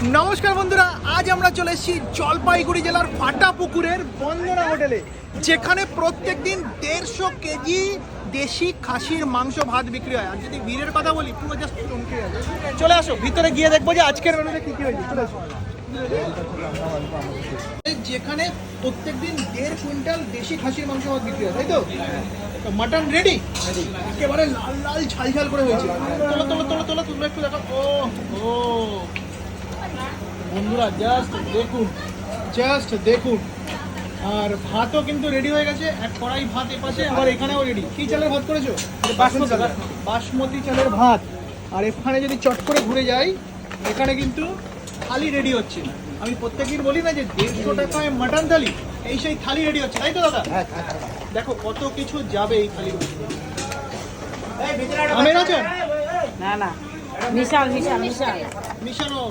নমস্কার বন্ধুরা, আজ আমরা চলে এসেছি জলপাইগুড়ি জেলার ফাটাপুকুরের বন্দনা হোটেলে, যেখানে প্রত্যেকদিন 150 কেজি দেশি খাসির মাংস ভাত বিক্রি হয়। আর যদি ভিড়ের কথা বলি, পুরো জাস্ট চমকে যাবে। চলে আসো, ভিতরে গিয়ে দেখবো যে আজকের মেনুতে কি কি হয়েছে। চলে আসো। যেখানে প্রত্যেকদিন 1.5 কুইন্টাল দেশি খাসির মাংস ভাত বিক্রি হয়, তাই তো? মাটন রেডি, একেবারে লাল লাল ঝাল ঝাল করে হয়েছে। তোলো তোলো তোলো তোলো, তোমরা একটু দেখো। ও ও বন্ধুরা, জাস্ট দেখুন। আর ভাতও কিন্তু রেডি হয়ে গেছে, এক কড়াই ভাত এপাশে, আবার এখানেও রেডি। কি চালের ভাত করেছো? বাসমতি চালের ভাত। আর এখানে যদি চট করে ঘুরে যাই, এখানে কিন্তু থালি রেডি হচ্ছে। আমি প্রত্যেকদিন বলি না যে 150 টাকায় মাটন থালি, এই সেই থালি রেডি হচ্ছে, তাই তো দাদা? দেখো কত কিছু যাবে এই থালির মধ্যে। আমের আচার না মিশানো